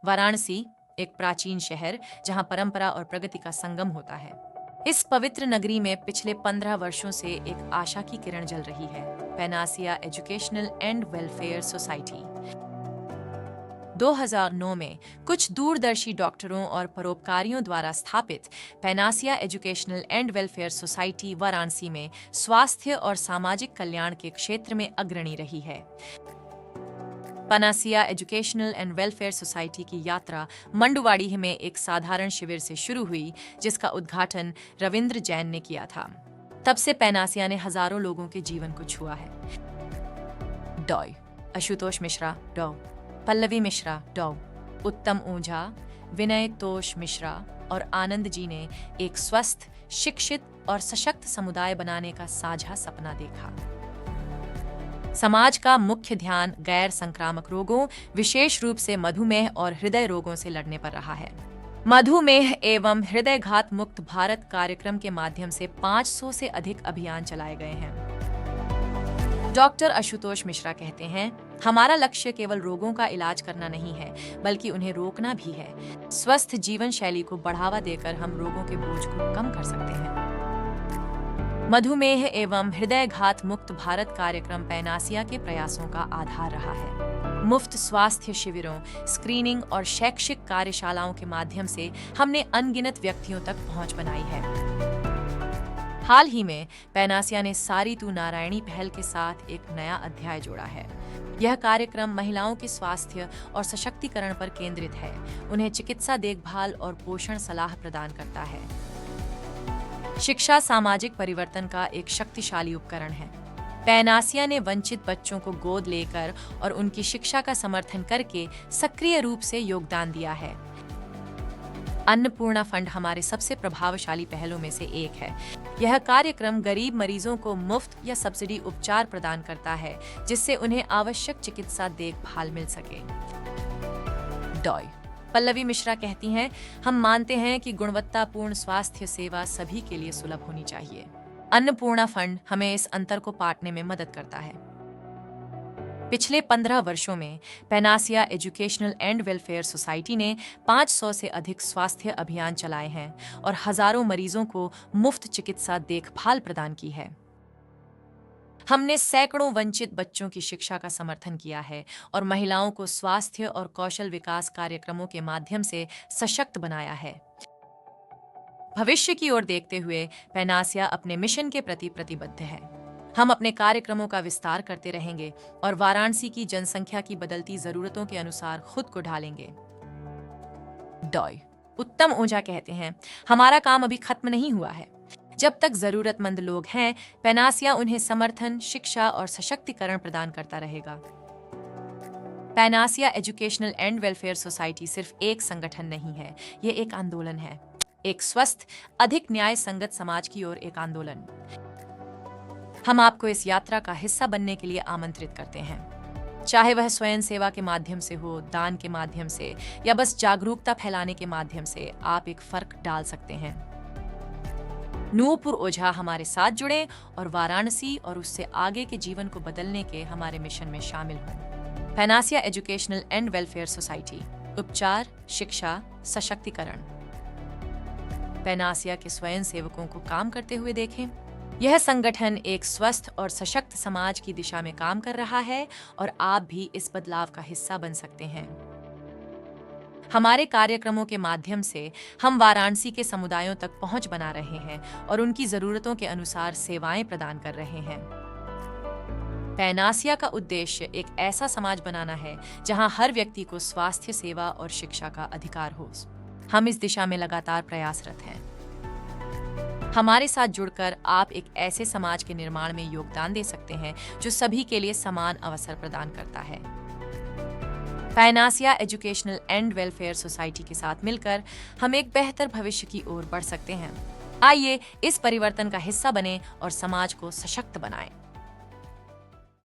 वाराणसी एक प्राचीन शहर जहां परंपरा और प्रगति का संगम होता है। इस पवित्र नगरी में पिछले 15 वर्षों से एक आशा की किरण जल रही है, Panacea educational and welfare society. 2009 में कुछ दूरदर्शी डॉक्टरों और परोपकारियों द्वारा स्थापित Panacea educational and welfare society Varanasi में स्वास्थ्य और सामाजिक कल्याण के क्षेत्र में अग्रणी रही है। Panacea educational and welfare society की यात्रा मंडुवाड़ी में एक साधारण शिविर से शुरू हुई, जिसका उद्घाटन रविंद्र जैन ने किया था। तब से पैनासिया ने हजारों लोगों के जीवन को छुआ है। डॉय आशुतोष मिश्रा डॉ, पल्लवी मिश्रा डॉ, उत्तम ऊंझा, विनय तोष मिश्रा और आनंद जी ने एक स्वस्थ, शिक्षित और सशक्त समुदाय बनाने का साझा सपना देखा। समाज का मुख्य ध्यान गैर संक्रामक रोगों, विशेष रूप से मधुमेह और हृदय रोगों से लड़ने पर रहा है। मधुमेह एवं हृदयघात मुक्त भारत कार्यक्रम के माध्यम से 500 से अधिक अभियान चलाए गए हैं। डॉक्टर आशुतोष मिश्रा कहते हैं, हमारा लक्ष्य केवल रोगों का इलाज करना नहीं है, बल्कि उन्हें रोकना भी है। स्वस्थ जीवन शैली को बढ़ावा देकर हम रोगों के बोझ को कम कर सकते हैं। मधुमेह एवं हृदयघात मुक्त भारत कार्यक्रम पैनासिया के प्रयासों का आधार रहा है। मुफ्त स्वास्थ्य शिविरों, स्क्रीनिंग और शैक्षिक कार्यशालाओं के माध्यम से हमने अनगिनत व्यक्तियों तक पहुंच बनाई है। हाल ही में पैनासिया ने सारी तू नारायणी पहल के साथ एक नया अध्याय जोड़ा है। यह कार्यक्रम महिलाओं के स्वास्थ्य और सशक्तिकरण पर केंद्रित है। उन्हें चिकित्सा देखभाल और पोषण सलाह प्रदान करता है। शिक्षा सामाजिक परिवर्तन का एक शक्तिशाली उपकरण है। पैनासिया ने वंचित बच्चों को गोद लेकर और उनकी शिक्षा का समर्थन करके सक्रिय रूप से योगदान दिया है। अन्नपूर्णा फंड हमारे सबसे प्रभावशाली पहलों में से एक है। यह कार्यक्रम गरीब मरीजों को मुफ्त या सब्सिडी उपचार प्रदान करता है, जिससे उन्हें आवश्यक चिकित्सा देखभाल मिल सके। डॉय पल्लवी मिश्रा कहती हैं, हम मानते हैं कि गुणवत्तापूर्ण स्वास्थ्य सेवा सभी के लिए सुलभ होनी चाहिए। अन्नपूर्णा फंड हमें इस अंतर को पाटने में मदद करता है। पिछले 15 वर्षों में Panacea educational and welfare society ने 500 से अधिक स्वास्थ्य अभियान चलाए हैं और हजारों मरीजों को मुफ्त चिकित्सा देखभाल प्रदान की है। हमने सैकड़ों वंचित बच्चों की शिक्षा का समर्थन किया है और महिलाओं को स्वास्थ्य और कौशल विकास कार्यक्रमों के माध्यम से सशक्त बनाया है। भविष्य की ओर देखते हुए पैनासिया अपने मिशन के प्रति प्रतिबद्ध है। हम अपने कार्यक्रमों का विस्तार करते रहेंगे और वाराणसी की जनसंख्या की बदलती जरूरतों के अनुसार खुद को ढालेंगे। डॉय उत्तम ऊंझा कहते हैं, हमारा काम अभी खत्म नहीं हुआ है। जब तक जरूरतमंद लोग हैं, पैनासिया उन्हें समर्थन, शिक्षा और सशक्तिकरण प्रदान करता रहेगा। Panacea educational and welfare society सिर्फ एक संगठन नहीं है, ये एक आंदोलन है। एक स्वस्थ, अधिक न्याय संगत समाज की ओर एक आंदोलन। हम आपको इस यात्रा का हिस्सा बनने के लिए आमंत्रित करते हैं। चाहे वह स्वयं सेवा के माध्यम से हो, दान के माध्यम से या बस जागरूकता फैलाने के माध्यम से, आप एक फर्क डाल सकते हैं। नूपुर ओझा हमारे साथ जुड़ें और वाराणसी और उससे आगे के जीवन को बदलने के हमारे मिशन में शामिल हों। Panacea educational and welfare society, उपचार, शिक्षा, सशक्तिकरण। पैनासिया के स्वयं सेवकों को काम करते हुए देखें। यह संगठन एक स्वस्थ और सशक्त समाज की दिशा में काम कर रहा है और आप भी इस बदलाव का हिस्सा बन सकते हैं। हमारे कार्यक्रमों के माध्यम से हम वाराणसी के समुदायों तक पहुंच बना रहे हैं और उनकी जरूरतों के अनुसार सेवाएं प्रदान कर रहे हैं। पैनासिया का उद्देश्य एक ऐसा समाज बनाना है जहां हर व्यक्ति को स्वास्थ्य सेवा और शिक्षा का अधिकार हो। हम इस दिशा में लगातार प्रयासरत हैं। हमारे साथ जुड़कर आप एक ऐसे समाज के निर्माण में योगदान दे सकते हैं जो सभी के लिए समान अवसर प्रदान करता है। Panacea educational and welfare society के साथ मिलकर हम एक बेहतर भविष्य की ओर बढ़ सकते हैं। आइए इस परिवर्तन का हिस्सा बने और समाज को सशक्त बनाएं।